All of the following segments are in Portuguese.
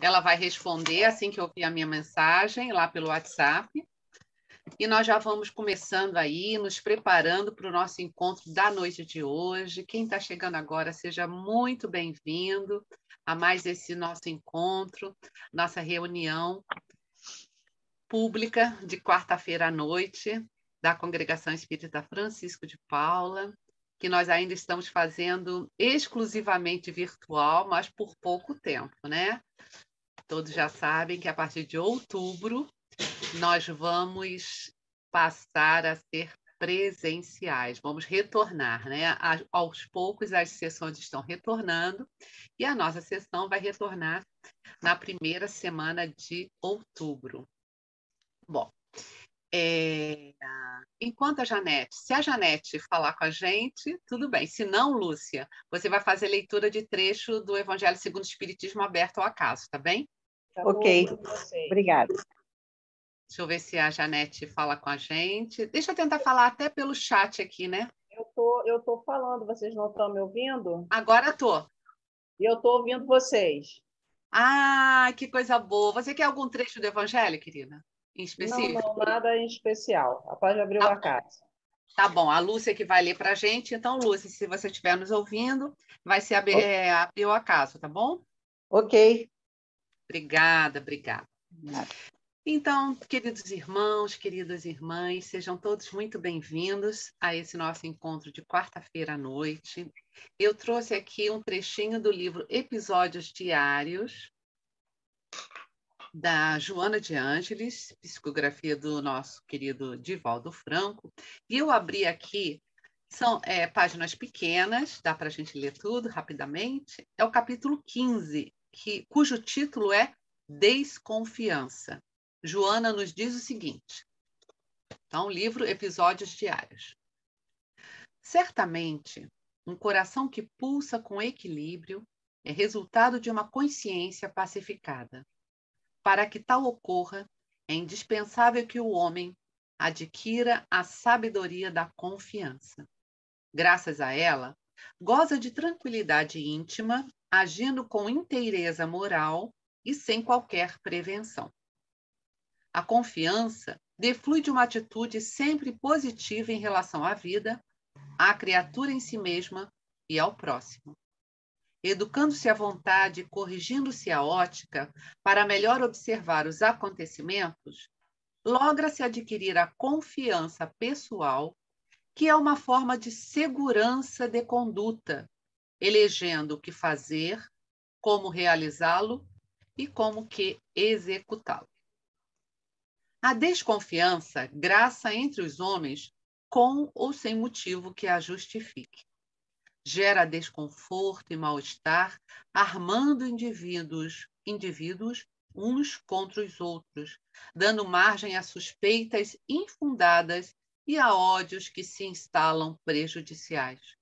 Ela vai responder assim que eu ouvir a minha mensagem lá pelo WhatsApp. E nós já vamos começando aí, nos preparando para o nosso encontro da noite de hoje. Quem está chegando agora, seja muito bem-vindo a mais esse nosso encontro, nossa reunião pública de quarta-feira à noite da Congregação Espírita Francisco de Paula, que nós ainda estamos fazendo exclusivamente virtual, mas por pouco tempo, né? Todos já sabem que a partir de outubro nós vamos passar a ser presenciais, vamos retornar, né? Aos poucos as sessões estão retornando e a nossa sessão vai retornar na primeira semana de outubro. Bom, enquanto se a Janete falar com a gente, tudo bem. Se não, Lúcia, você vai fazer leitura de trecho do Evangelho segundo o Espiritismo aberto ao acaso, tá bem? Tá ok, obrigada. Deixa eu ver se a Janete fala com a gente. Deixa eu tentar falar até pelo chat aqui, né? Eu tô falando, vocês não estão me ouvindo? Agora estou. E eu estou ouvindo vocês. Ah, que coisa boa. Você quer algum trecho do Evangelho, querida? Em específico? Não, nada em especial. A paz abriu a casa. Tá bom, a Lúcia que vai ler para a gente. Então, Lúcia, se você estiver nos ouvindo, vai ser abrir o acaso, tá bom? Ok. Obrigada. Então, queridos irmãos, queridas irmãs, sejam todos muito bem-vindos a esse nosso encontro de quarta-feira à noite. Eu trouxe aqui um trechinho do livro Episódios Diários, da Joana de Ângeles, psicografia do nosso querido Divaldo Franco, e eu abri aqui, são páginas pequenas, dá para a gente ler tudo rapidamente, é o capítulo 15, cujo título é Desconfiança. Joana nos diz o seguinte, então, livro Episódios Diários. Certamente, um coração que pulsa com equilíbrio é resultado de uma consciência pacificada. Para que tal ocorra, é indispensável que o homem adquira a sabedoria da confiança. Graças a ela, goza de tranquilidade íntima, agindo com inteireza moral e sem qualquer prevenção. A confiança deflui de uma atitude sempre positiva em relação à vida, à criatura em si mesma e ao próximo. Educando-se à vontade e corrigindo-se a ótica para melhor observar os acontecimentos, logra-se adquirir a confiança pessoal, que é uma forma de segurança de conduta, elegendo o que fazer, como realizá-lo e como que executá-lo. A desconfiança graça entre os homens com ou sem motivo que a justifique. Gera desconforto e mal-estar, armando indivíduos uns contra os outros, dando margem a suspeitas infundadas e a ódios que se instalam prejudiciais.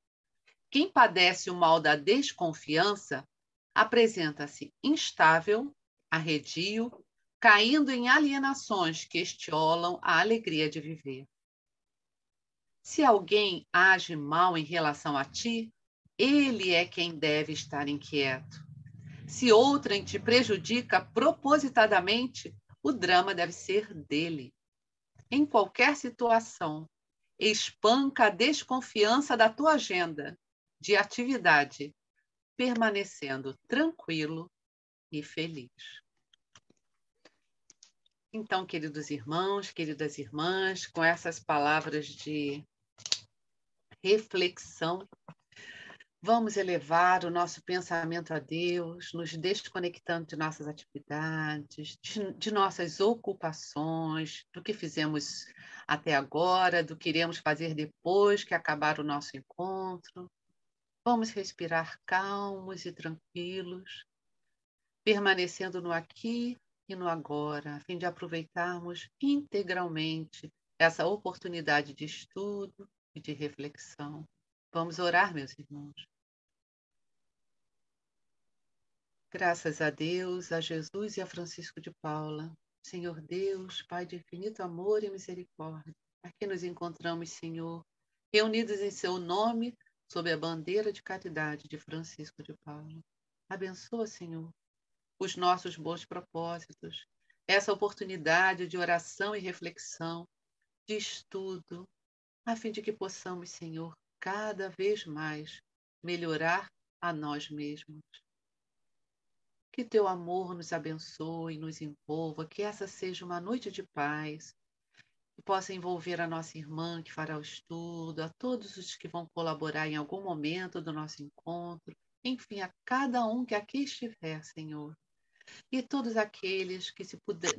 Quem padece o mal da desconfiança apresenta-se instável, arredio, caindo em alienações que estiolam a alegria de viver. Se alguém age mal em relação a ti, ele é quem deve estar inquieto. Se outrem te prejudica propositadamente, o drama deve ser dele. Em qualquer situação, espanca a desconfiança da tua agenda de atividade, permanecendo tranquilo e feliz. Então, queridos irmãos, queridas irmãs, com essas palavras de reflexão, vamos elevar o nosso pensamento a Deus, nos desconectando de nossas atividades, de nossas ocupações, do que fizemos até agora, do que iremos fazer depois que acabar o nosso encontro. Vamos respirar calmos e tranquilos, permanecendo no aqui e no agora, a fim de aproveitarmos integralmente essa oportunidade de estudo e de reflexão. Vamos orar, meus irmãos. Graças a Deus, a Jesus e a Francisco de Paula, Senhor Deus, Pai de infinito amor e misericórdia, aqui nos encontramos, Senhor, reunidos em seu nome, sob a bandeira de caridade de Francisco de Paula. Abençoa, Senhor, os nossos bons propósitos, essa oportunidade de oração e reflexão, de estudo, a fim de que possamos, Senhor, cada vez mais melhorar a nós mesmos. Que teu amor nos abençoe, nos envolva, que essa seja uma noite de paz, que possa envolver a nossa irmã que fará o estudo, a todos os que vão colaborar em algum momento do nosso encontro, enfim, a cada um que aqui estiver, Senhor. E todos aqueles que se puder,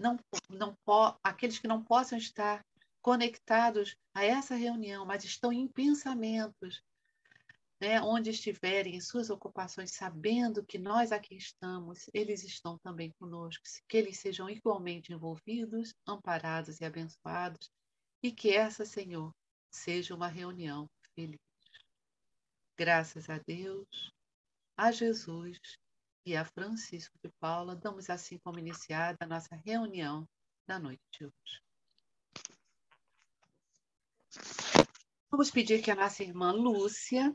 aqueles que não possam estar conectados a essa reunião, mas estão em pensamentos, né, onde estiverem em suas ocupações, sabendo que nós aqui estamos, eles estão também conosco, que eles sejam igualmente envolvidos, amparados e abençoados, e que essa, Senhor, seja uma reunião feliz. Graças a Deus, a Jesus e a Francisco de Paula, damos assim como iniciada a nossa reunião da noite de hoje. Vamos pedir que a nossa irmã Lúcia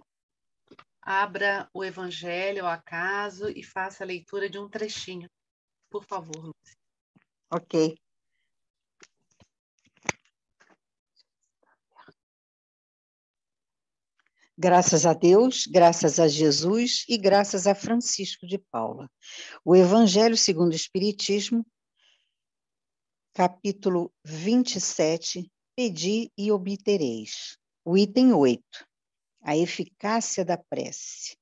abra o Evangelho ao acaso e faça a leitura de um trechinho. Por favor, Lúcia. Ok. Graças a Deus, graças a Jesus e graças a Francisco de Paula. O Evangelho segundo o Espiritismo, capítulo 27, Pedi e obtereis. O item 8, a eficácia da prece.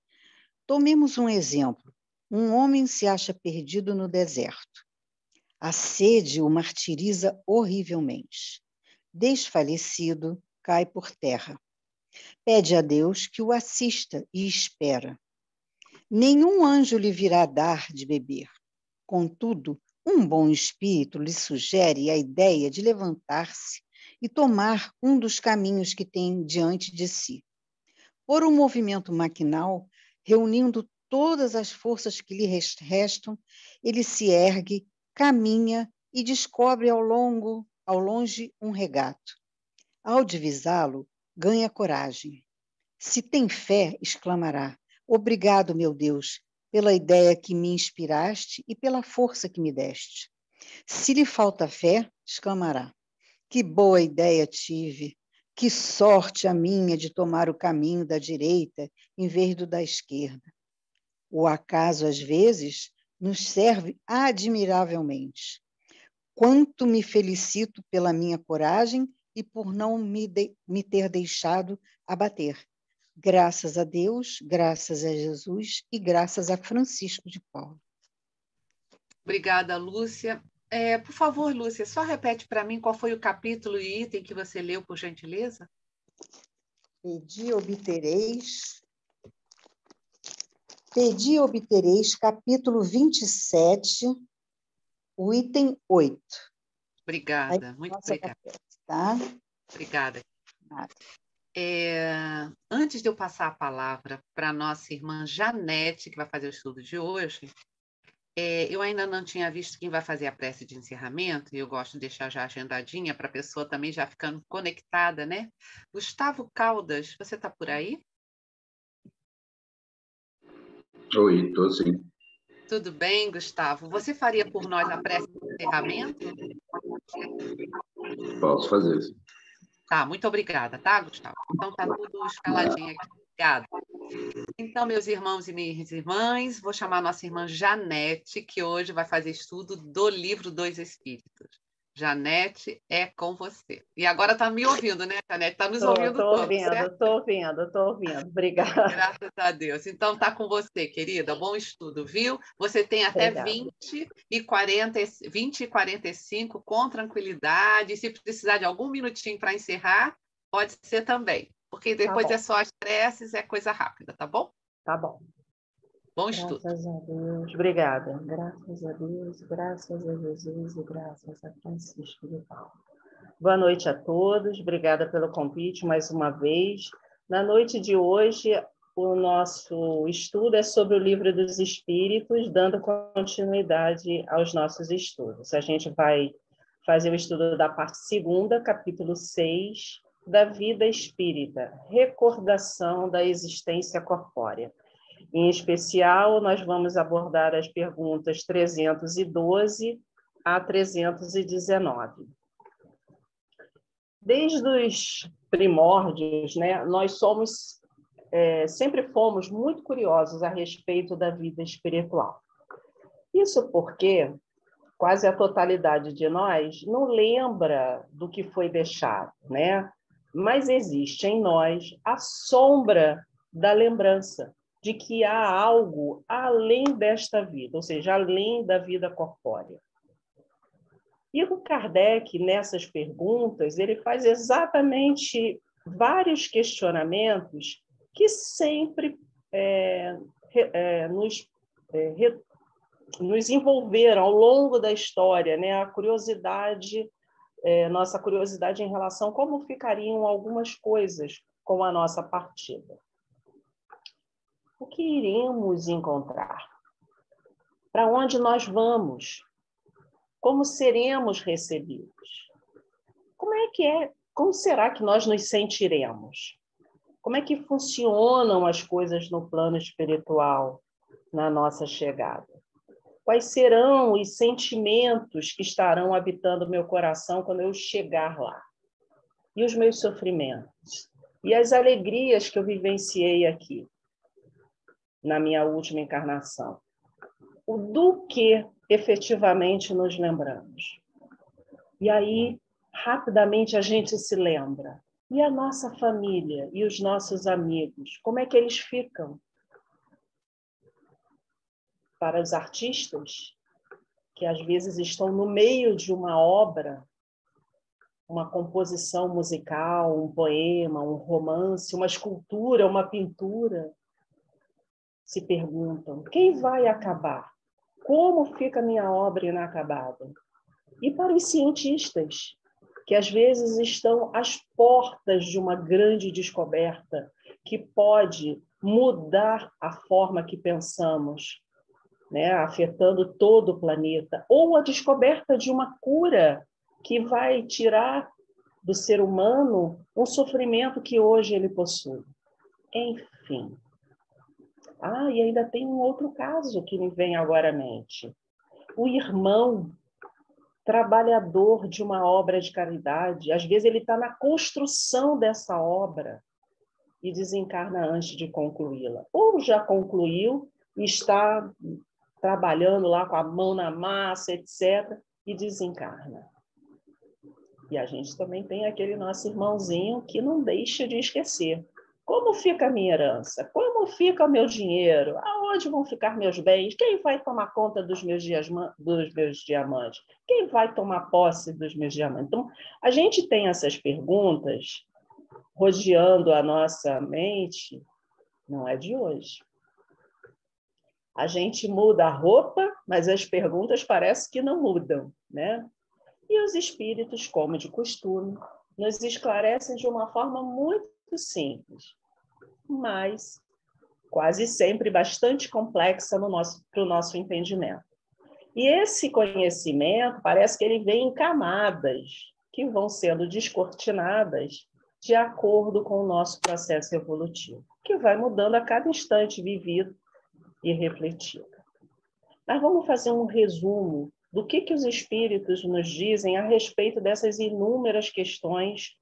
Tomemos um exemplo. Um homem se acha perdido no deserto. A sede o martiriza horrivelmente. Desfalecido, cai por terra. Pede a Deus que o assista e espera. Nenhum anjo lhe virá dar de beber. Contudo, um bom espírito lhe sugere a ideia de levantar-se e tomar um dos caminhos que tem diante de si. Por um movimento maquinal, reunindo todas as forças que lhe restam, ele se ergue, caminha e descobre ao longe um regato. Ao divisá-lo, ganha coragem. Se tem fé, exclamará: obrigado, meu Deus, pela ideia que me inspiraste e pela força que me deste. Se lhe falta fé, exclamará: que boa ideia tive, que sorte a minha de tomar o caminho da direita em vez do da esquerda. O acaso, às vezes, nos serve admiravelmente. Quanto me felicito pela minha coragem e por não me ter deixado abater. Graças a Deus, graças a Jesus e graças a Francisco de Paula. Obrigada, Lúcia. Por favor, Lúcia, só repete para mim qual foi o capítulo e item que você leu, por gentileza. Pedi e obtereis, capítulo 27, o item 8. Obrigada, muito obrigada. Tá? Obrigada. Antes de eu passar a palavra para a nossa irmã Janete, que vai fazer o estudo de hoje, eu ainda não tinha visto quem vai fazer a prece de encerramento, e eu gosto de deixar já agendadinha para a pessoa também já ficando conectada, né? Gustavo Caldas, você está por aí? Oi, estou sim. Tudo bem, Gustavo? Você faria por nós a prece de encerramento? Posso fazer. Tá, muito obrigada, tá, Gustavo? Então tá tudo escaladinho aqui. Obrigada. Então, meus irmãos e minhas irmãs, vou chamar a nossa irmã Janete, que hoje vai fazer estudo do livro dos Espíritos. Janete, é com você. E agora está me ouvindo, né, Janete? Está nos ouvindo todos, certo? Estou ouvindo. Obrigada. Graças a Deus. Então, está com você, querida. Bom estudo, viu? Você tem até 20 e 45 com tranquilidade. Se precisar de algum minutinho para encerrar, pode ser também. Porque depois é só as preces, é coisa rápida, tá bom? Tá bom. Bom estudo. Graças a Deus. Obrigada. Graças a Deus, graças a Jesus e graças a Francisco de Paula. Boa noite a todos. Obrigada pelo convite mais uma vez. Na noite de hoje, o nosso estudo é sobre o Livro dos Espíritos, dando continuidade aos nossos estudos. A gente vai fazer o estudo da parte 2ª, capítulo 6, da vida espírita, recordação da existência corpórea. Em especial, nós vamos abordar as perguntas 312 a 319. Desde os primórdios, né, nós sempre fomos muito curiosos a respeito da vida espiritual. Isso porque quase a totalidade de nós não lembra do que foi deixado, né? Mas existe em nós a sombra da lembrança de que há algo além desta vida, ou seja, além da vida corpórea. E o Kardec, nessas perguntas, ele faz exatamente vários questionamentos que sempre nos envolveram ao longo da história, né? A curiosidade, nossa curiosidade em relação a como ficariam algumas coisas com a nossa partida. O que iremos encontrar? Para onde nós vamos? Como seremos recebidos? Como será que nós nos sentiremos? Como é que funcionam as coisas no plano espiritual na nossa chegada? Quais serão os sentimentos que estarão habitando meu coração quando eu chegar lá? E os meus sofrimentos? E as alegrias que eu vivenciei aqui, na minha última encarnação? Do que efetivamente nos lembramos? E aí, rapidamente, a gente se lembra. E a nossa família e os nossos amigos, como é que eles ficam? Para os artistas, que às vezes estão no meio de uma obra, uma composição musical, um poema, um romance, uma escultura, uma pintura, se perguntam: quem vai acabar? Como fica a minha obra inacabada? E para os cientistas, que às vezes estão às portas de uma grande descoberta que pode mudar a forma que pensamos, né, afetando todo o planeta, ou a descoberta de uma cura que vai tirar do ser humano um sofrimento que hoje ele possui. Enfim. E ainda tem um outro caso que me vem agora à mente. O irmão trabalhador de uma obra de caridade, às vezes ele está na construção dessa obra e desencarna antes de concluí-la. Ou já concluiu e está trabalhando lá com a mão na massa, etc., e desencarna. E a gente também tem aquele nosso irmãozinho que não deixa de esquecer. Como fica a minha herança? Como fica o meu dinheiro? Aonde vão ficar meus bens? Quem vai tomar conta dos meus diamantes? Quem vai tomar posse dos meus diamantes? Então, a gente tem essas perguntas rodeando a nossa mente, não é de hoje. A gente muda a roupa, mas as perguntas parecem que não mudam, né? E os espíritos, como de costume, nos esclarecem de uma forma muito simples, mas quase sempre bastante complexa para o nosso entendimento. E esse conhecimento parece que ele vem em camadas que vão sendo descortinadas de acordo com o nosso processo evolutivo, que vai mudando a cada instante vivido e refletido. Mas vamos fazer um resumo do que os espíritos nos dizem a respeito dessas inúmeras questões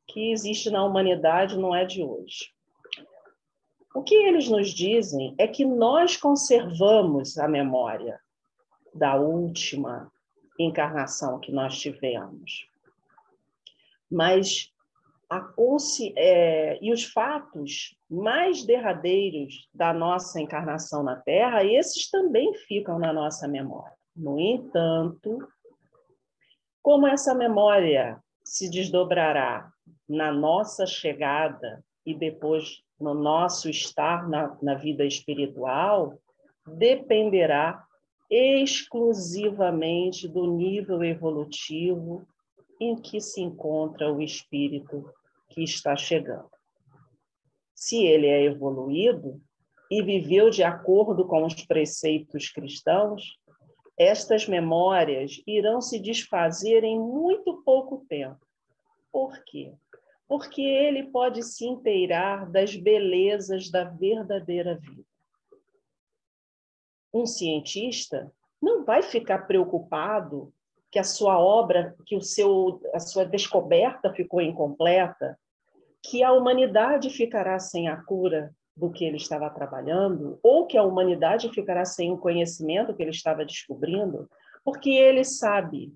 que existem na humanidade, não é de hoje. O que eles nos dizem é que nós conservamos a memória da última encarnação que nós tivemos. Mas e os fatos mais derradeiros da nossa encarnação na Terra, esses também ficam na nossa memória. No entanto, como essa memória se desdobrará na nossa chegada e depois no nosso estar na vida espiritual, dependerá exclusivamente do nível evolutivo em que se encontra o espírito que está chegando. Se ele é evoluído e viveu de acordo com os preceitos cristãos, estas memórias irão se desfazer em muito pouco tempo. Por quê? Porque ele pode se inteirar das belezas da verdadeira vida. um cientista não vai ficar preocupado que a sua obra, que a sua descoberta ficou incompleta, que a humanidade ficará sem a cura do que ele estava trabalhando, ou que a humanidade ficará sem o conhecimento que ele estava descobrindo, porque ele sabe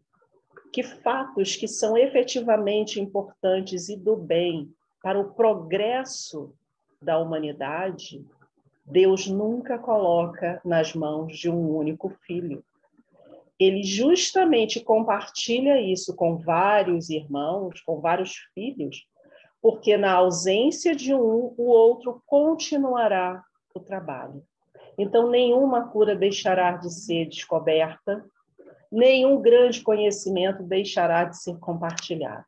que fatos que são efetivamente importantes e do bem para o progresso da humanidade, Deus nunca coloca nas mãos de um único filho. Ele justamente compartilha isso com vários irmãos, com vários filhos, porque na ausência de um, o outro continuará o trabalho. Então, nenhuma cura deixará de ser descoberta, nenhum grande conhecimento deixará de ser compartilhado.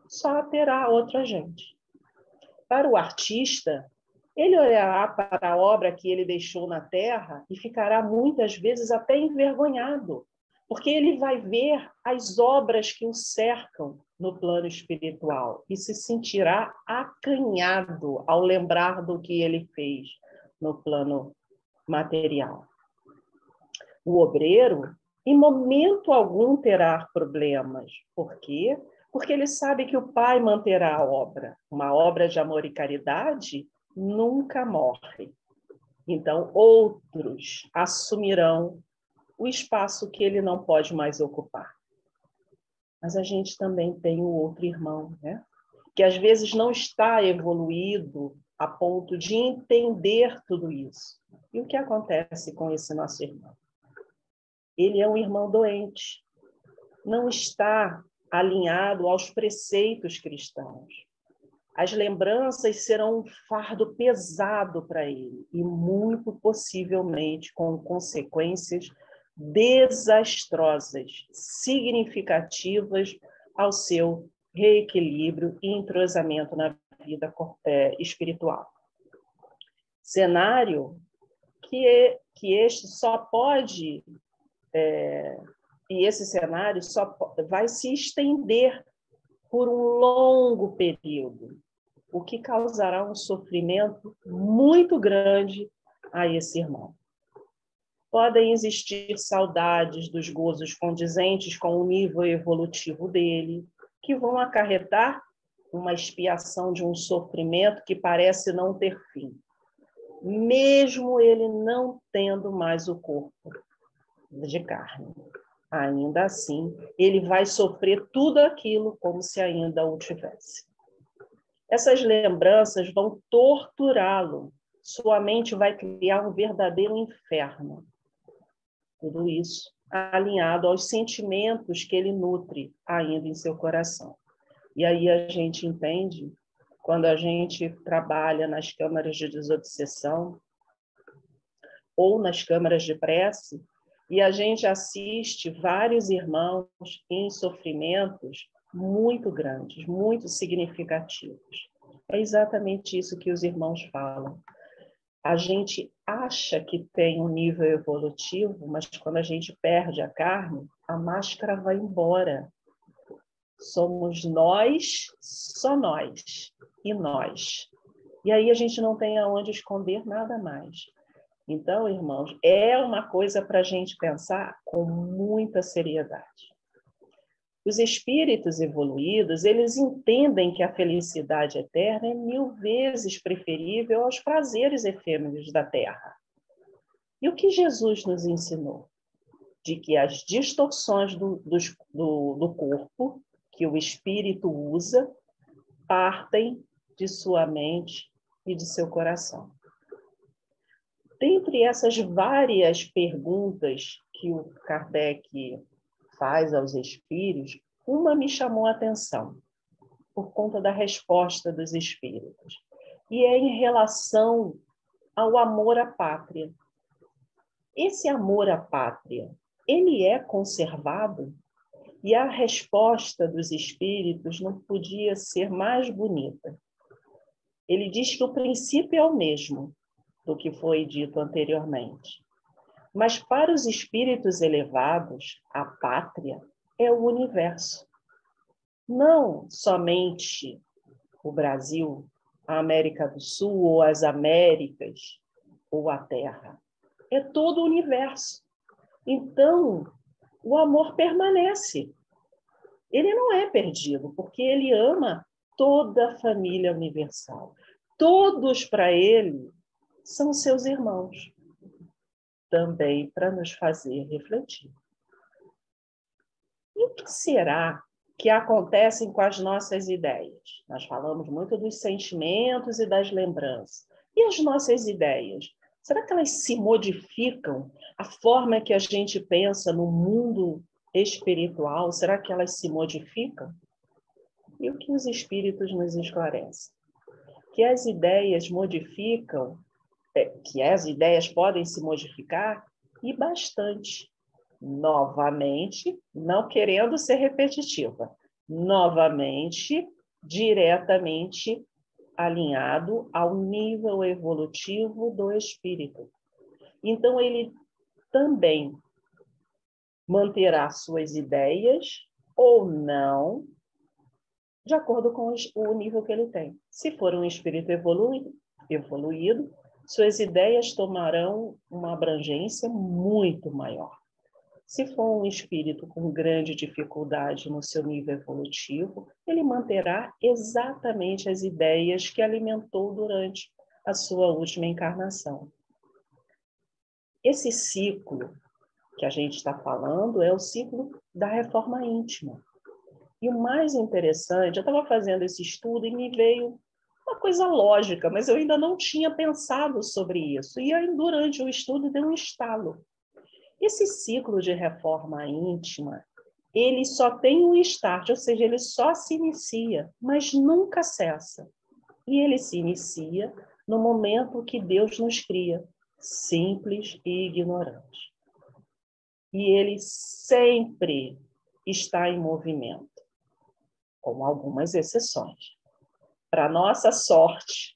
Só terá outro agente. Para o artista, ele olhará para a obra que ele deixou na Terra e ficará muitas vezes até envergonhado, porque ele vai ver as obras que o cercam no plano espiritual e se sentirá acanhado ao lembrar do que ele fez no plano material. O obreiro, em momento algum, terá problemas. Por quê? Porque ele sabe que o Pai manterá a obra. Uma obra de amor e caridade nunca morre. Então, outros assumirão o espaço que ele não pode mais ocupar. Mas a gente também tem o outro irmão, né? Que às vezes não está evoluído a ponto de entender tudo isso. E o que acontece com esse nosso irmão? Ele é um irmão doente, não está alinhado aos preceitos cristãos. As lembranças serão um fardo pesado para ele e muito possivelmente com consequências desastrosas, significativas ao seu reequilíbrio e entrosamento na vida espiritual. Cenário que este só pode, e esse cenário só vai se estender por um longo período, o que causará um sofrimento muito grande a esse irmão. Podem existir saudades dos gozos condizentes com o nível evolutivo dele, que vão acarretar uma expiação de um sofrimento que parece não ter fim, mesmo ele não tendo mais o corpo de carne. Ainda assim, ele vai sofrer tudo aquilo como se ainda o tivesse. Essas lembranças vão torturá-lo. Sua mente vai criar um verdadeiro inferno. Tudo isso alinhado aos sentimentos que ele nutre ainda em seu coração. E aí a gente entende, quando a gente trabalha nas câmaras de desobsessão ou nas câmaras de prece, e a gente assiste vários irmãos em sofrimentos muito grandes, muito significativos. É exatamente isso que os irmãos falam. A gente acha que tem um nível evolutivo, mas quando a gente perde a carne, a máscara vai embora. Somos nós, só nós, e nós. E aí a gente não tem aonde esconder nada mais. Então, irmãos, é uma coisa para a gente pensar com muita seriedade. Os espíritos evoluídos, eles entendem que a felicidade eterna é 1000 vezes preferível aos prazeres efêmeros da Terra. E o que Jesus nos ensinou? De que as distorções do corpo, que o espírito usa, partem de sua mente e de seu coração. Dentre essas várias perguntas que o Kardec faz aos espíritos, uma me chamou a atenção, por conta da resposta dos espíritos, e é em relação ao amor à pátria. Esse amor à pátria, ele é conservado? E a resposta dos espíritos não podia ser mais bonita. Ele diz que o princípio é o mesmo do que foi dito anteriormente. Mas para os espíritos elevados, a pátria é o universo. Não somente o Brasil, a América do Sul, ou as Américas, ou a Terra. é todo o universo. Então, o amor permanece. Ele não é perdido, porque ele ama toda a família universal. Todos para ele são seus irmãos, também para nos fazer refletir. E o que será que acontece com as nossas ideias? Nós falamos muito dos sentimentos e das lembranças. E as nossas ideias? Será que elas se modificam? A forma que a gente pensa no mundo espiritual, será que elas se modificam? E o que os espíritos nos esclarecem? Que as ideias modificam, que as ideias podem se modificar e bastante. Novamente, não querendo ser repetitiva, novamente, diretamente alinhado ao nível evolutivo do espírito. Então, ele também manterá suas ideias ou não, de acordo com o nível que ele tem. Se for um espírito evoluído, suas ideias tomarão uma abrangência muito maior. Se for um espírito com grande dificuldade no seu nível evolutivo, ele manterá exatamente as ideias que alimentou durante a sua última encarnação. Esse ciclo que a gente está falando é o ciclo da reforma íntima. E o mais interessante, eu estava fazendo esse estudo e me veio uma coisa lógica, mas eu ainda não tinha pensado sobre isso. E aí, durante o estudo, deu um estalo. Esse ciclo de reforma íntima, ele só tem um start, ou seja, ele só se inicia, mas nunca cessa. E ele se inicia no momento que Deus nos cria, simples e ignorantes. E ele sempre está em movimento, com algumas exceções. Para nossa sorte,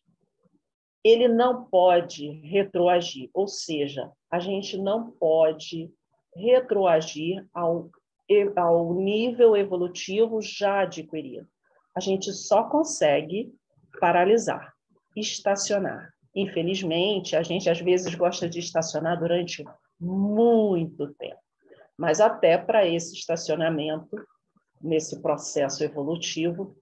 ele não pode retroagir, ou seja, a gente não pode retroagir ao nível evolutivo já adquirido. A gente só consegue paralisar, estacionar. Infelizmente, a gente às vezes gosta de estacionar durante muito tempo, mas até para esse estacionamento, nesse processo evolutivo,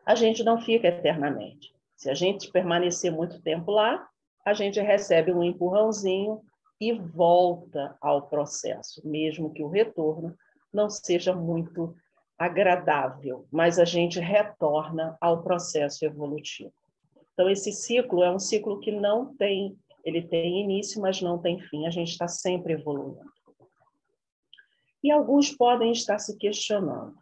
a gente não fica eternamente. Se a gente permanecer muito tempo lá, a gente recebe um empurrãozinho e volta ao processo, mesmo que o retorno não seja muito agradável, mas a gente retorna ao processo evolutivo. Então, esse ciclo é um ciclo que não tem, ele tem início, mas não tem fim, a gente está sempre evoluindo. E alguns podem estar se questionando.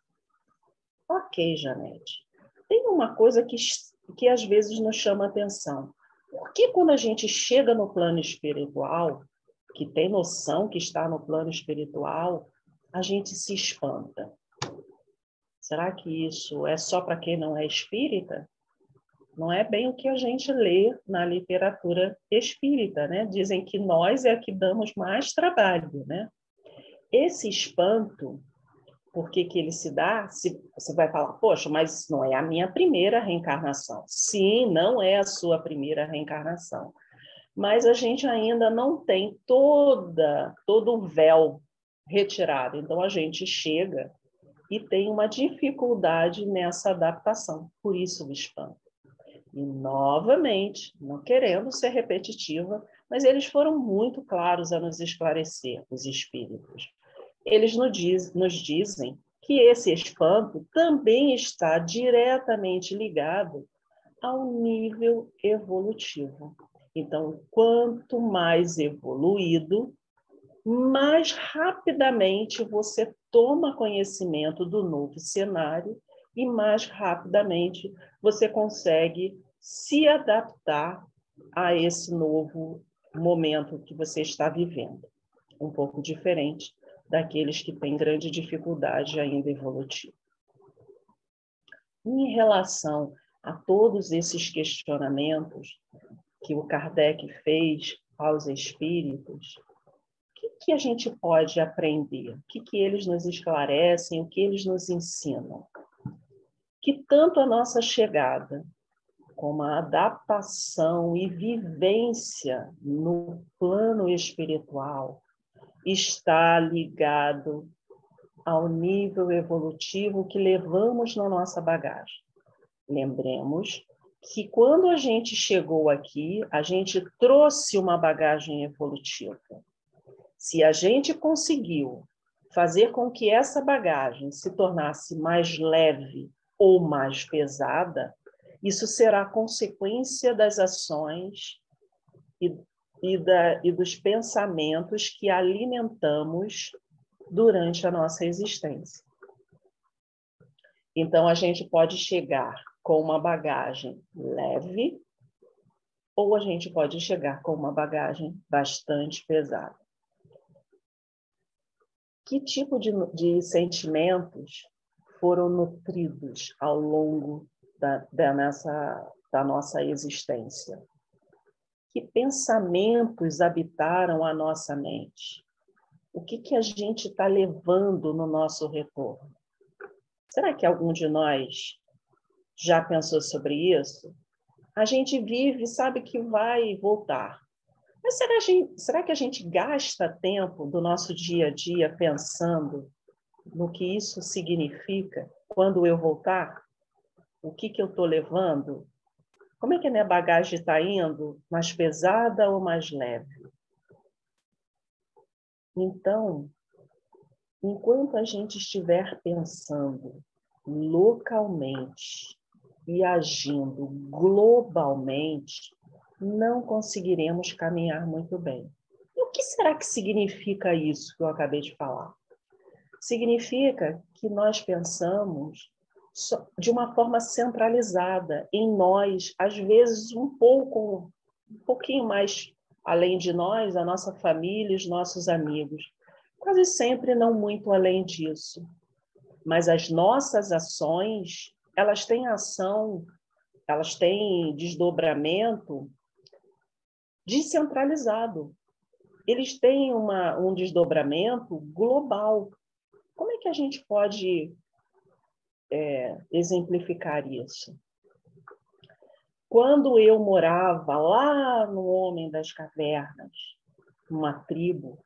Ok, Janete, tem uma coisa que às vezes nos chama a atenção. Por que quando a gente chega no plano espiritual, que tem noção que está no plano espiritual, a gente se espanta? Será que isso é só para quem não é espírita? Não é bem o que a gente lê na literatura espírita, né? Dizem que nós é que damos mais trabalho, né? Esse espanto, por que ele se dá? Você vai falar, poxa, mas não é a minha primeira reencarnação. Sim, não é a sua primeira reencarnação. Mas a gente ainda não tem todo o véu retirado. Então, a gente chega e tem uma dificuldade nessa adaptação. Por isso o espanto. E, novamente, não querendo ser repetitiva, mas eles foram muito claros a nos esclarecer, os espíritos. Eles nos dizem que esse espanto também está diretamente ligado ao nível evolutivo. Então, quanto mais evoluído, mais rapidamente você toma conhecimento do novo cenário e mais rapidamente você consegue se adaptar a esse novo momento que você está vivendo. Um pouco diferente daqueles que têm grande dificuldade ainda evolutiva. Em relação a todos esses questionamentos que o Kardec fez aos espíritos, o que a gente pode aprender? O que eles nos esclarecem? O que eles nos ensinam? Que tanto a nossa chegada como a adaptação e vivência no plano espiritual está ligado ao nível evolutivo que levamos na nossa bagagem. Lembremos que quando a gente chegou aqui, a gente trouxe uma bagagem evolutiva. Se a gente conseguiu fazer com que essa bagagem se tornasse mais leve ou mais pesada, isso será consequência das ações e dos pensamentos que alimentamos durante a nossa existência. Então, a gente pode chegar com uma bagagem leve ou a gente pode chegar com uma bagagem bastante pesada. Que tipo de sentimentos foram nutridos ao longo da nossa existência? Que pensamentos habitaram a nossa mente? O que a gente está levando no nosso retorno? Será que algum de nós já pensou sobre isso? A gente vive e sabe que vai voltar. Mas será que a gente gasta tempo do nosso dia a dia pensando no que isso significa quando eu voltar? O que eu estou levando? Como é que a minha bagagem está indo? Mais pesada ou mais leve? Então, enquanto a gente estiver pensando localmente e agindo globalmente, não conseguiremos caminhar muito bem. E o que será que significa isso que eu acabei de falar? Significa que nós pensamos de uma forma centralizada em nós, às vezes um pouquinho mais além de nós, a nossa família, os nossos amigos. Quase sempre não muito além disso. Mas as nossas ações, elas têm desdobramento descentralizado. Eles têm um desdobramento global. Como é que a gente pode exemplificar isso? Quando eu morava lá no Homem das Cavernas, numa tribo,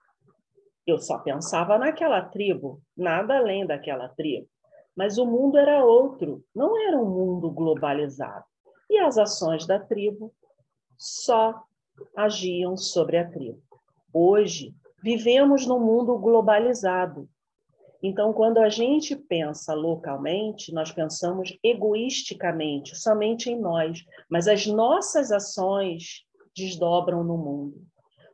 eu só pensava naquela tribo, nada além daquela tribo. Mas o mundo era outro, não era um mundo globalizado. E as ações da tribo só agiam sobre a tribo. Hoje, vivemos num mundo globalizado. Então, quando a gente pensa localmente, nós pensamos egoisticamente, somente em nós, mas as nossas ações desdobram no mundo.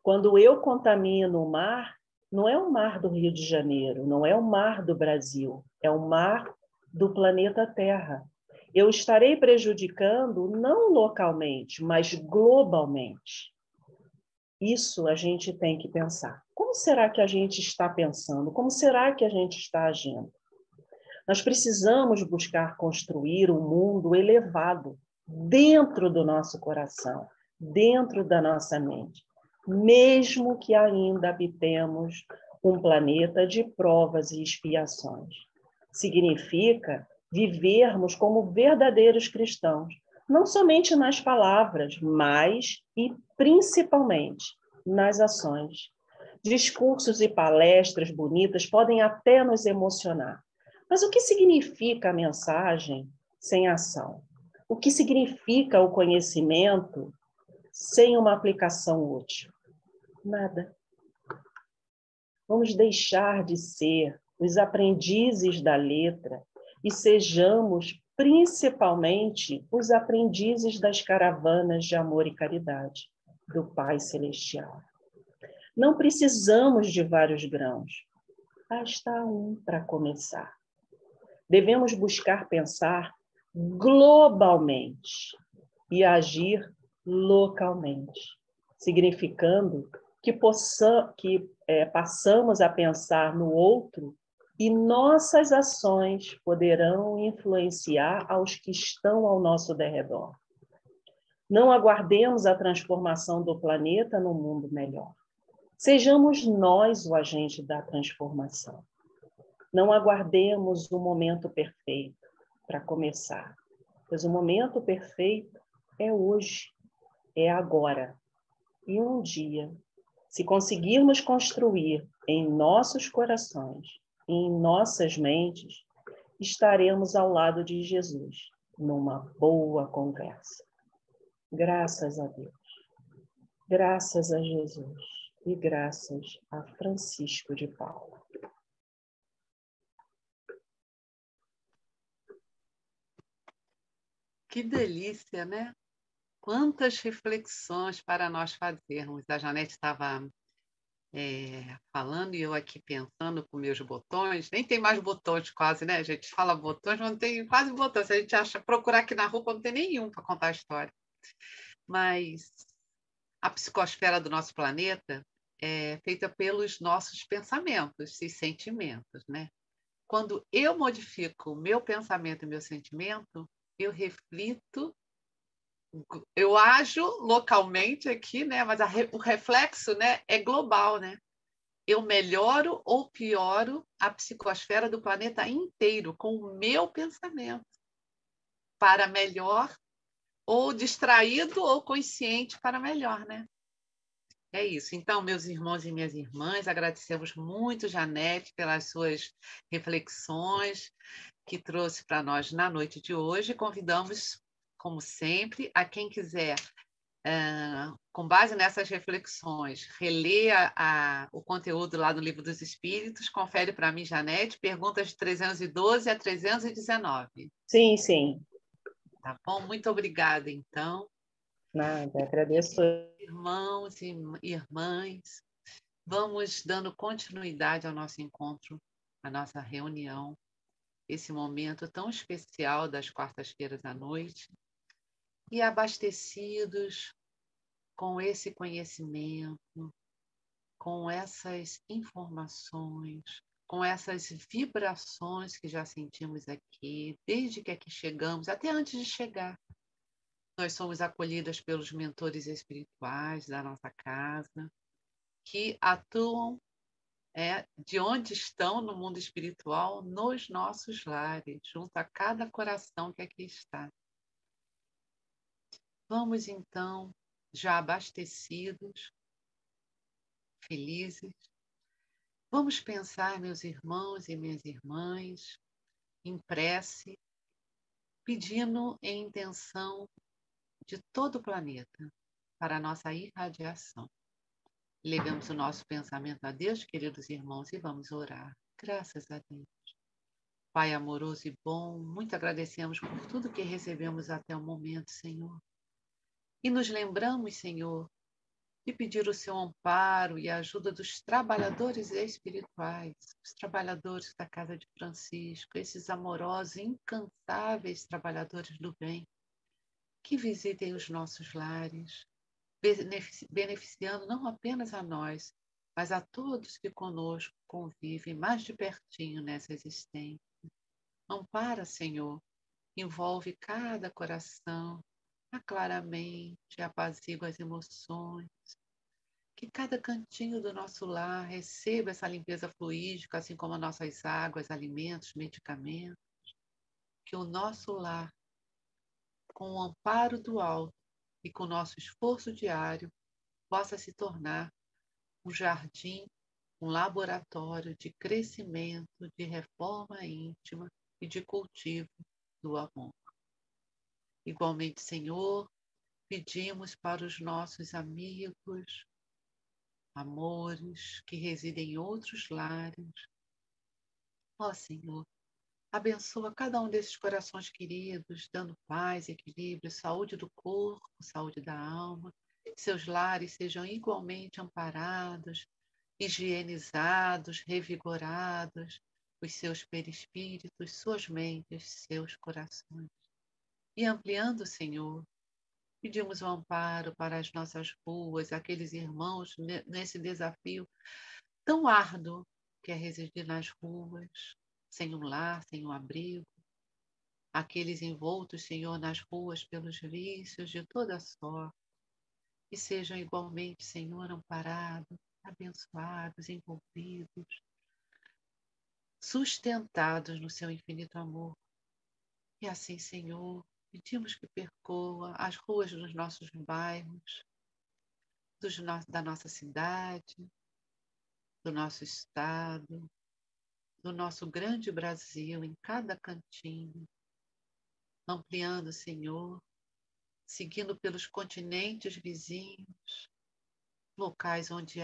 Quando eu contamino o mar, não é o mar do Rio de Janeiro, não é o mar do Brasil, é o mar do planeta Terra. Eu estarei prejudicando não localmente, mas globalmente. Isso a gente tem que pensar. Como será que a gente está pensando? Como será que a gente está agindo? Nós precisamos buscar construir um mundo elevado dentro do nosso coração, dentro da nossa mente, mesmo que ainda habitemos um planeta de provas e expiações. Significa vivermos como verdadeiros cristãos, não somente nas palavras, mas e principalmente nas ações. Discursos e palestras bonitas podem até nos emocionar, mas o que significa a mensagem sem ação? O que significa o conhecimento sem uma aplicação útil? Nada. Vamos deixar de ser os aprendizes da letra e sejamos principalmente os aprendizes das caravanas de amor e caridade do Pai Celestial. Não precisamos de vários grãos, basta um para começar. Devemos buscar pensar globalmente e agir localmente, significando que passamos a pensar no outro e nossas ações poderão influenciar aos que estão ao nosso derredor. Não aguardemos a transformação do planeta no mundo melhor. Sejamos nós o agente da transformação. Não aguardemos o momento perfeito para começar, pois o momento perfeito é hoje, é agora. E um dia Se conseguirmos construir em nossos corações e em nossas mentes, estaremos ao lado de Jesus, numa boa conversa. Graças a Deus, graças a Jesus e graças a Francisco de Paula. Que delícia, né? Quantas reflexões para nós fazermos. A Janete estava falando e eu aqui pensando com meus botões. Nem tem mais botões quase, né? A gente fala botões, mas não tem quase botões. Se a gente acha procurar aqui na roupa, não tem nenhum para contar a história. Mas a psicosfera do nosso planeta é feita pelos nossos pensamentos e sentimentos, né? Quando eu modifico o meu pensamento e meu sentimento, eu reflito, eu ajo localmente aqui, né? Mas o reflexo, né, é global, né? Eu melhoro ou pioro a psicosfera do planeta inteiro com o meu pensamento, para melhor, ou distraído ou consciente para melhor, né? É isso. Então, meus irmãos e minhas irmãs, agradecemos muito, Janete, pelas suas reflexões que trouxe para nós na noite de hoje. Convidamos, como sempre, a quem quiser, com base nessas reflexões, reler o conteúdo lá no Livro dos Espíritos. Confere para mim, Janete, perguntas de 312 a 319. Sim, sim. Tá bom? Muito obrigada, então. Nada, agradeço. Irmãos e irmãs, vamos dando continuidade ao nosso encontro, à nossa reunião, esse momento tão especial das quartas-feiras à noite, e abastecidos com esse conhecimento, com essas informações, com essas vibrações que já sentimos aqui, desde que aqui chegamos, até antes de chegar. Nós somos acolhidas pelos mentores espirituais da nossa casa, que atuam de onde estão no mundo espiritual, nos nossos lares, junto a cada coração que aqui está. Vamos, então, já abastecidos, felizes, vamos pensar, meus irmãos e minhas irmãs, em prece, pedindo em intenção de todo o planeta para a nossa irradiação. Levemos o nosso pensamento a Deus, queridos irmãos, e vamos orar. Graças a Deus. Pai amoroso e bom, muito agradecemos por tudo que recebemos até o momento, Senhor. E nos lembramos, Senhor, de pedir o seu amparo e a ajuda dos trabalhadores espirituais, os trabalhadores da Casa de Francisco, esses amorosos, incansáveis trabalhadores do bem, que visitem os nossos lares, beneficiando não apenas a nós, mas a todos que conosco convivem mais de pertinho nessa existência. Ampara, Senhor, envolve cada coração, aclara a mente, apazigua as emoções, que cada cantinho do nosso lar receba essa limpeza fluídica, assim como as nossas águas, alimentos, medicamentos, que o nosso lar, com o amparo do alto e com o nosso esforço diário, possa se tornar um jardim, um laboratório de crescimento, de reforma íntima e de cultivo do amor. Igualmente, Senhor, pedimos para os nossos amigos, amores que residem em outros lares. Ó Senhor, abençoa cada um desses corações queridos, dando paz, equilíbrio, saúde do corpo, saúde da alma. Que seus lares sejam igualmente amparados, higienizados, revigorados, os seus perispíritos, suas mentes, seus corações. E ampliando, Senhor, pedimos o amparo para as nossas ruas, aqueles irmãos nesse desafio tão árduo que é residir nas ruas, sem um lar, sem um abrigo. Aqueles envoltos, Senhor, nas ruas pelos vícios de toda sorte, que sejam igualmente, Senhor, amparados, abençoados, envolvidos, sustentados no seu infinito amor. E assim, Senhor, pedimos que percorra as ruas dos nossos bairros, da nossa cidade, do nosso estado, do nosso grande Brasil, em cada cantinho, ampliando, Senhor, seguindo pelos continentes vizinhos, locais onde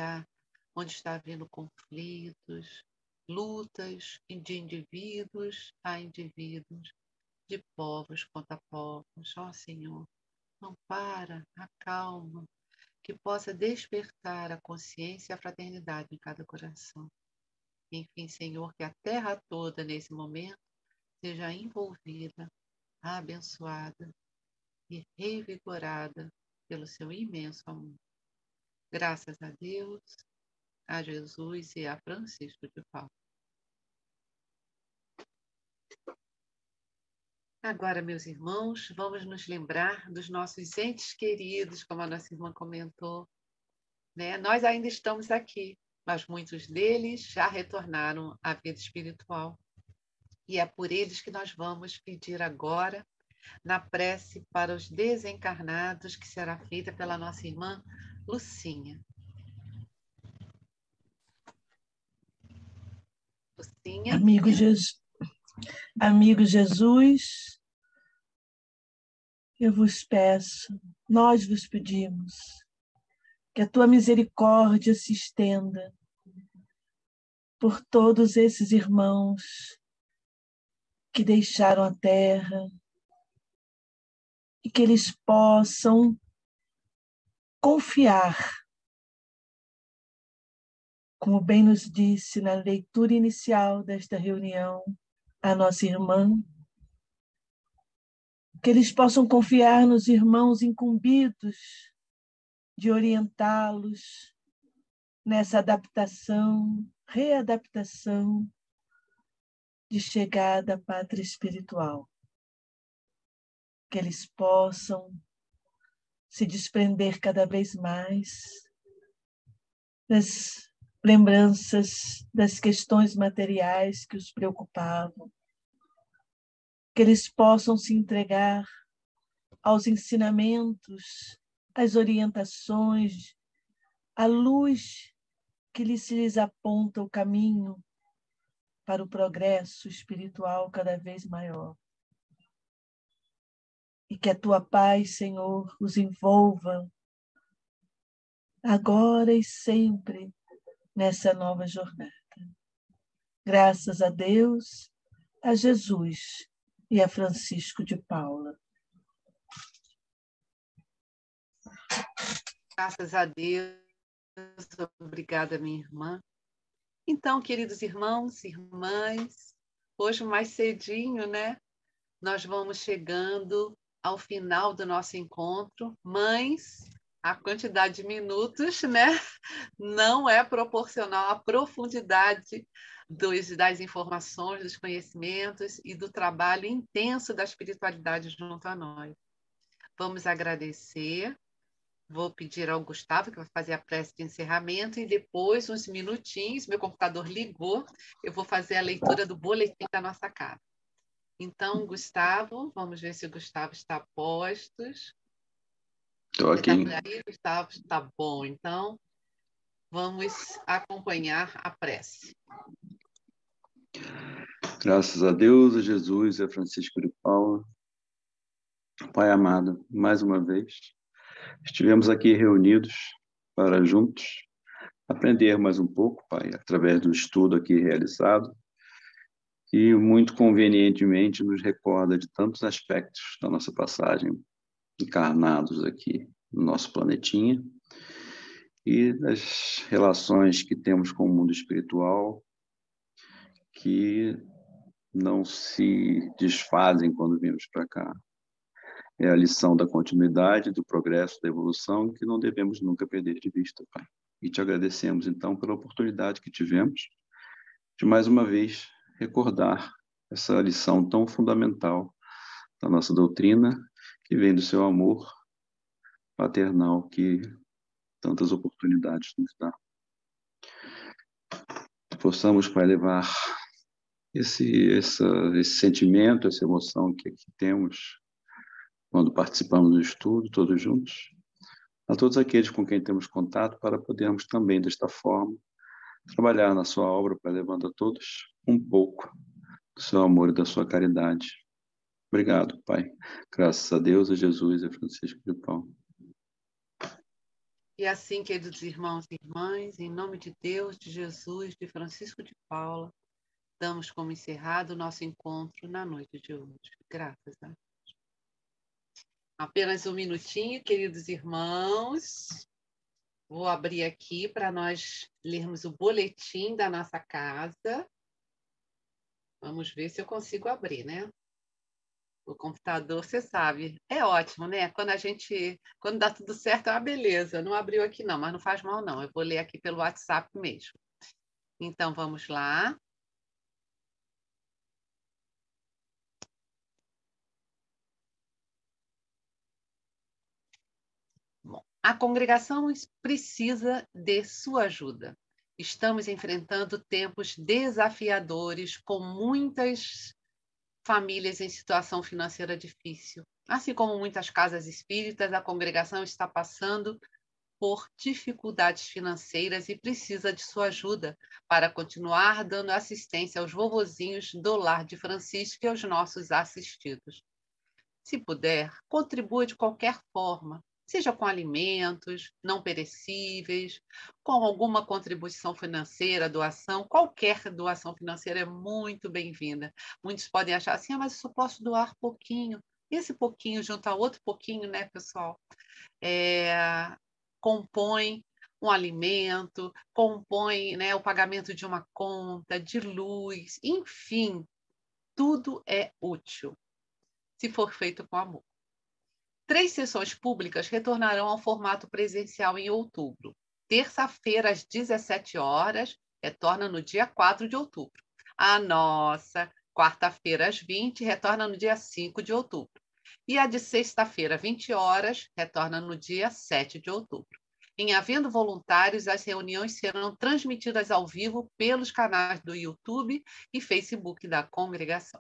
está havendo conflitos, lutas de indivíduos a indivíduos, de povos contra povos. Ó Senhor, ampara, acalma, que possa despertar a consciência e a fraternidade em cada coração. Enfim, Senhor, que a terra toda, nesse momento, seja envolvida, abençoada e revigorada pelo seu imenso amor. Graças a Deus, a Jesus e a Francisco de Paula. Agora, meus irmãos, vamos nos lembrar dos nossos entes queridos, como a nossa irmã comentou, né? Nós ainda estamos aqui, mas muitos deles já retornaram à vida espiritual. E é por eles que nós vamos pedir agora, na prece para os desencarnados, que será feita pela nossa irmã Lucinha. Lucinha. Amigo Jesus, eu vos peço, nós vos pedimos, que a tua misericórdia se estenda por todos esses irmãos que deixaram a terra e que eles possam confiar, como bem nos disse na leitura inicial desta reunião, a nossa irmã, que eles possam confiar nos irmãos incumbidos de orientá-los nessa adaptação, readaptação de chegada à pátria espiritual. Que eles possam se desprender cada vez mais das lembranças das questões materiais que os preocupavam, que eles possam se entregar aos ensinamentos, às orientações, à luz que lhes aponta o caminho para o progresso espiritual cada vez maior. E que a tua paz, Senhor, os envolva agora e sempre nessa nova jornada. Graças a Deus, a Jesus e a Francisco de Paula. Graças a Deus, obrigada, minha irmã. Então, queridos irmãos e irmãs, hoje mais cedinho, né? Nós vamos chegando ao final do nosso encontro, mas a quantidade de minutos, né, não é proporcional à profundidade das informações, dos conhecimentos e do trabalho intenso da espiritualidade junto a nós. Vamos agradecer. Vou pedir ao Gustavo, que vai fazer a prece de encerramento, e depois, uns minutinhos, meu computador ligou, eu vou fazer a leitura do boletim da nossa casa. Então, Gustavo, vamos ver se o Gustavo está a postos. Estou aqui. Está por aí, Gustavo? Está bom. Então, vamos acompanhar a prece. Graças a Deus, a Jesus e a Francisco de Paula. Pai amado, mais uma vez, estivemos aqui reunidos para juntos aprender mais um pouco, Pai, através do estudo aqui realizado, que muito convenientemente nos recorda de tantos aspectos da nossa passagem encarnados aqui no nosso planetinha e das relações que temos com o mundo espiritual que não se desfazem quando vimos para cá. É a lição da continuidade, do progresso, da evolução, que não devemos nunca perder de vista, Pai. E te agradecemos, então, pela oportunidade que tivemos de, mais uma vez, recordar essa lição tão fundamental da nossa doutrina, que vem do seu amor paternal, que tantas oportunidades nos dá. Possamos, Pai, levar esse sentimento, essa emoção que aqui temos, quando participamos do estudo, todos juntos, a todos aqueles com quem temos contato, para podermos também, desta forma, trabalhar na sua obra, para levando a todos um pouco do seu amor e da sua caridade. Obrigado, Pai. Graças a Deus, a Jesus e a Francisco de Paula. E assim, queridos irmãos e irmãs, em nome de Deus, de Jesus, de Francisco de Paula, damos como encerrado o nosso encontro na noite de hoje. Graças a Deus. Apenas um minutinho, queridos irmãos. Vou abrir aqui para nós lermos o boletim da nossa casa. Vamos ver se eu consigo abrir, né? O computador, você sabe, é ótimo, né? Quando dá tudo certo, é uma beleza. Não abriu aqui não, mas não faz mal não. Eu vou ler aqui pelo WhatsApp mesmo. Então, vamos lá. Bom, a congregação precisa de sua ajuda. Estamos enfrentando tempos desafiadores, com muitas famílias em situação financeira difícil. Assim como muitas casas espíritas, a congregação está passando por dificuldades financeiras e precisa de sua ajuda para continuar dando assistência aos vovozinhos do Lar de Francisco e aos nossos assistidos. Se puder, contribua de qualquer forma, seja com alimentos não perecíveis, com alguma contribuição financeira, doação, qualquer doação financeira é muito bem-vinda. Muitos podem achar assim, mas eu só posso doar pouquinho. Esse pouquinho junto a outro pouquinho, né, pessoal? Compõe um alimento, compõe, né, o pagamento de uma conta, de luz, enfim, tudo é útil, se for feito com amor. 3 sessões públicas retornarão ao formato presencial em outubro. Terça-feira, às 17 horas, retorna no dia 4 de outubro. A nossa, quarta-feira, às 20, retorna no dia 5 de outubro. E a de sexta-feira, 20 horas, retorna no dia 7 de outubro. Em havendo voluntários, as reuniões serão transmitidas ao vivo pelos canais do YouTube e Facebook da congregação.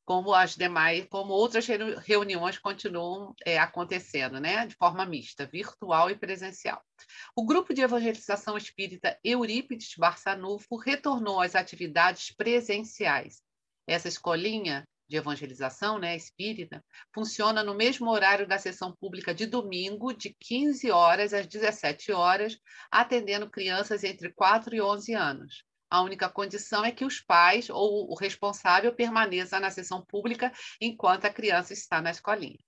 Como outras reuniões continuam acontecendo, né, de forma mista, virtual e presencial. O grupo de evangelização espírita Eurípides Barçanufo retornou às atividades presenciais. Essa escolinha de evangelização, né, espírita, funciona no mesmo horário da sessão pública de domingo, de 15 horas às 17 horas, atendendo crianças entre 4 e 11 anos. A única condição é que os pais ou o responsável permaneça na sessão pública enquanto a criança está na escolinha.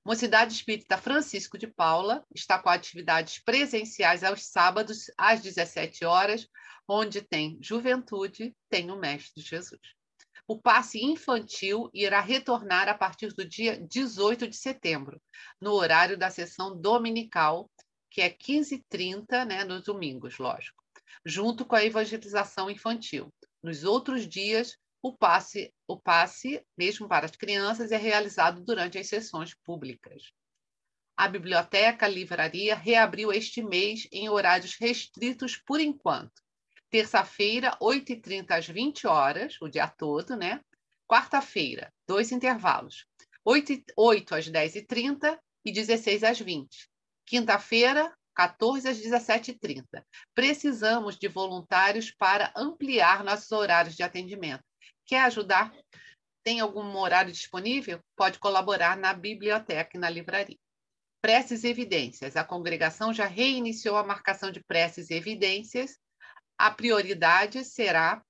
Mocidade Espírita Francisco de Paula está com atividades presenciais aos sábados, às 17 horas, onde tem juventude, tem o Mestre Jesus. O passe infantil irá retornar a partir do dia 18 de setembro, no horário da sessão dominical, que é 15h30, né, nos domingos, lógico, junto com a evangelização infantil. Nos outros dias, o passe, mesmo para as crianças, é realizado durante as sessões públicas. A biblioteca, livraria, reabriu este mês em horários restritos por enquanto. Terça-feira, 8h30 às 20 horas, o dia todo, né? Quarta-feira, 2 intervalos. 8 às 10h30 e 16 às 20. Quinta-feira, 14 às 17h30. Precisamos de voluntários para ampliar nossos horários de atendimento. Quer ajudar? Tem algum horário disponível? Pode colaborar na biblioteca e na livraria. Preces e evidências. A congregação já reiniciou a marcação de preces e evidências. A prioridade será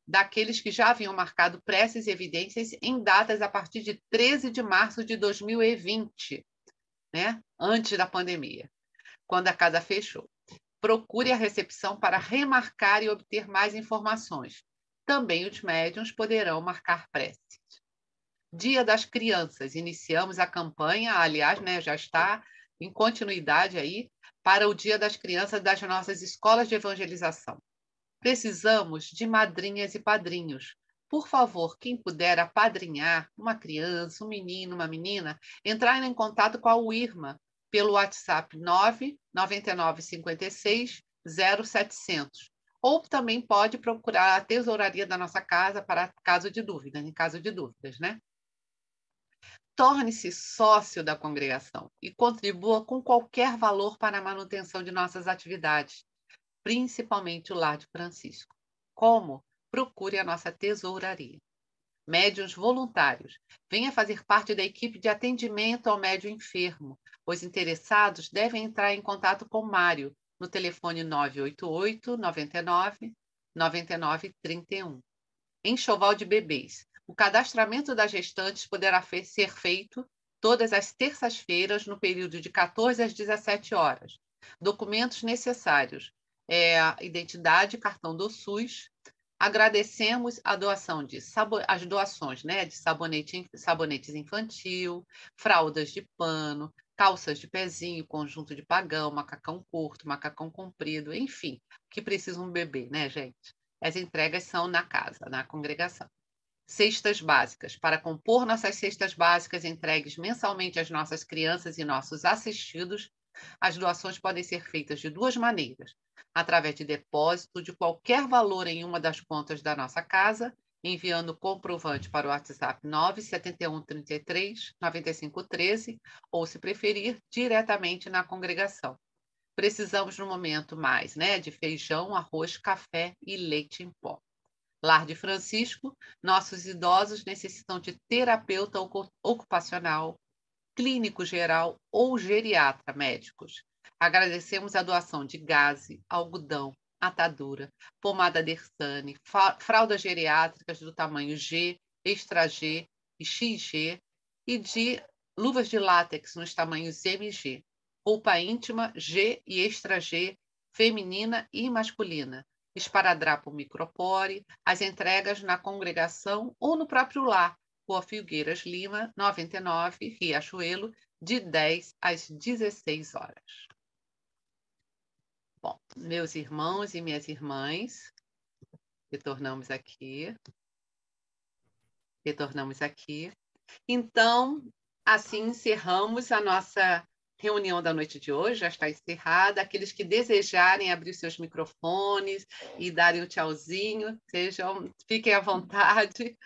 daqueles que já haviam marcado preces e evidências em datas a partir de 13 de março de 2020, né? Antes da pandemia, quando a casa fechou. Procure a recepção para remarcar e obter mais informações. Também os médiuns poderão marcar preces. Dia das Crianças. Iniciamos a campanha, aliás, né, já está em continuidade aí, para o Dia das Crianças das nossas escolas de evangelização. Precisamos de madrinhas e padrinhos. Por favor, quem puder apadrinhar uma criança, um menino, uma menina, entrar em contato com a UIRMA pelo WhatsApp 99956 0700. Ou também pode procurar a tesouraria da nossa casa para caso de dúvida, em caso de dúvidas, né? Torne-se sócio da congregação e contribua com qualquer valor para a manutenção de nossas atividades, principalmente o Lar de Francisco. Como? Procure a nossa tesouraria. Médiuns voluntários. Venha fazer parte da equipe de atendimento ao médium enfermo. Os interessados devem entrar em contato com Mário no telefone 988 99 99 31. Enxoval de bebês. O cadastramento das gestantes poderá ser feito todas as terças-feiras no período de 14 às 17 horas. Documentos necessários: identidade, cartão do SUS. Agradecemos a doação as doações, né, de sabonetes infantil, fraldas de pano, calças de pezinho, conjunto de pagão, macacão curto, macacão comprido, enfim, que precisa um bebê, né, gente? As entregas são na casa, na congregação. Cestas básicas. Para compor nossas cestas básicas entregues mensalmente às nossas crianças e nossos assistidos, as doações podem ser feitas de duas maneiras: através de depósito de qualquer valor em uma das contas da nossa casa, enviando o comprovante para o WhatsApp 971 33 95 13, ou, se preferir, diretamente na congregação. Precisamos, no momento, mais, né, de feijão, arroz, café e leite em pó. Lar de Francisco, nossos idosos necessitam de terapeuta ocupacional, clínico geral ou geriatra médicos. Agradecemos a doação de gaze, algodão, atadura, pomada Dersane, fraldas geriátricas do tamanho G, extra G e XG e de luvas de látex nos tamanhos MG, roupa íntima G e extra G, feminina e masculina, esparadrapo micropore, as entregas na congregação ou no próprio lar, Rua Filgueiras Lima, 99, Riachuelo, de 10 às 16 horas. Bom, meus irmãos e minhas irmãs, retornamos aqui. Então, assim encerramos a nossa reunião da noite de hoje, já está encerrada. Aqueles que desejarem abrir seus microfones e darem o tchauzinho, fiquem à vontade.